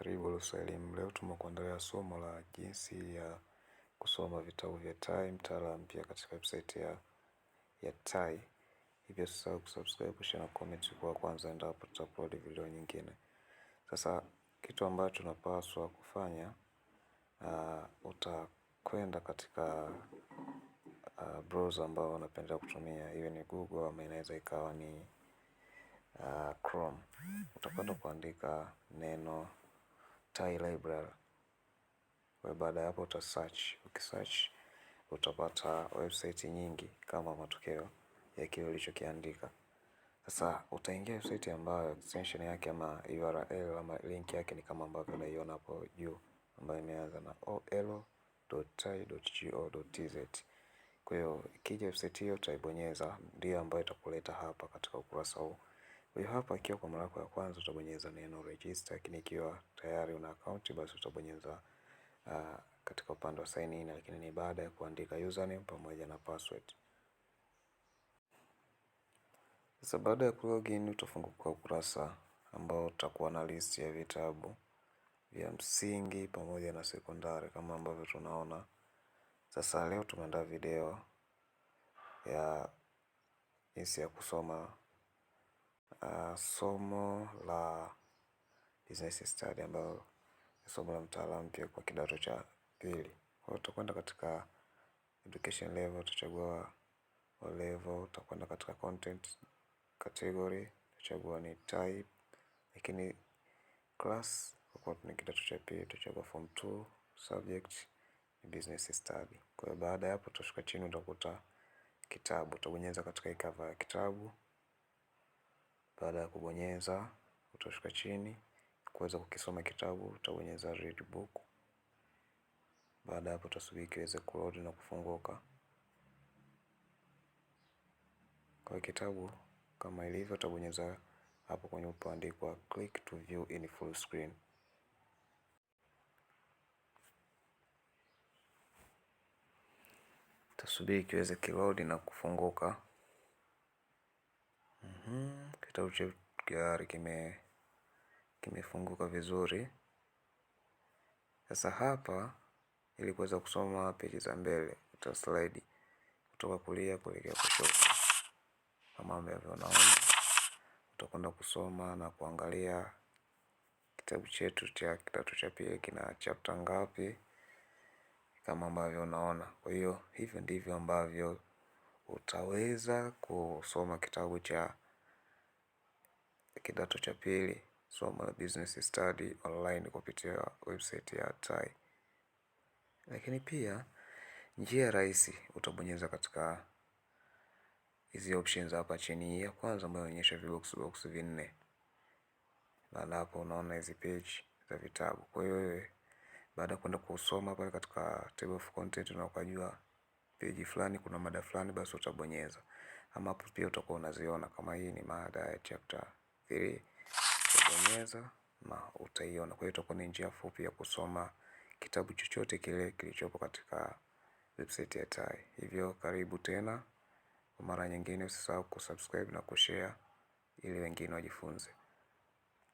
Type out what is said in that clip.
Karibu Lusa Elimu. Leo tumekuandalia somo la jinsi ya kusoma vitabu vya TAI mtaala mpya katika website ya TAI. Hivyo usisahau kusubscribe, kushare na comment kwa kwanza endapo tutaupload video nyingine. Sasa kitu ambacho tunapaswa kufanya, utakwenda katika browser ambao unapenda kutumia. Iwe ni Google ama inaweza ikawa ni Chrome. Utakwenda kuandika neno TAI library. Kwa baada ya hapo utasearch. Ukisearch utapata website nyingi kama matokeo ya kile ulichokiandika. Sasa utaingia website ambayo extension yake ama URL ama link yake ni kama ambavyo unaiona hapo juu, ambayo imeanza na ol.tai.go.tz. Kwa hiyo ikija website hiyo utaibonyeza, ndio ambayo itakuleta hapa katika ukurasa huu. Kwa hiyo hapa ikiwa kwa mara yako ya kwanza utabonyeza neno register, lakini ikiwa tayari una account basi utabonyeza katika upande wa sign in, lakini ni baada ya kuandika username pamoja na password. Sasa baada ya kulogin utafunguka ukurasa ambao utakuwa na list ya vitabu vya msingi pamoja na sekondari kama ambavyo tunaona. Sasa leo tumeandaa video ya jinsi ya kusoma somo la business study ambalo ni somo la mtaala mpya kwa kidato cha pili. Kwa hiyo utakwenda katika education level, utachagua O level, utakwenda katika content category, utachagua ni type, lakini class kwa ni kidato cha pili, utachagua form 2, subject ni business study. Kwa hiyo baada ya hapo utashuka chini utakuta kitabu, utabonyeza katika cover ya kitabu. Baada ya kubonyeza utashuka chini kuweza kukisoma kitabu, utabonyeza read book. Baada ya hapo utasubiri kiweze kuload na kufunguka. Kwa kitabu kama ilivyo utabonyeza hapo kwenye ulipoandikwa click to view in full screen. Utasubiri kiweze kiload na kufunguka. Kitabu chetu tayari kimefunguka vizuri. Sasa hapa ili kuweza kusoma peji za mbele utaslide kutoka kulia kuelekea kushoto. Kama ambavyo unaona, utakwenda kusoma na kuangalia kitabu chetu cha kidato cha pili kina chapter ngapi kama ambavyo unaona. Kwa hiyo hivyo ndivyo ambavyo utaweza kusoma kitabu cha kidato cha pili, somo la business study online kupitia website ya TAI. Lakini pia njia rahisi, utabonyeza katika hizi options hapa chini. Ya kwanza ambayo inaonyesha vibox vinne. Baada hapo unaona hizi page za vitabu. Kwa hiyo wewe baada kwenda kusoma pale katika table of content na ukajua page fulani kuna mada fulani, basi utabonyeza. Ama hapo pia utakuwa unaziona kama hii ni mada ya chapter 3, utabonyeza na utaiona. Kwa hiyo itakuwa ni njia fupi ya kusoma kitabu chochote kile kilichopo katika website ya TAI. Hivyo karibu tena kwa mara nyingine, usisahau kusubscribe na kushare ili wengine wajifunze.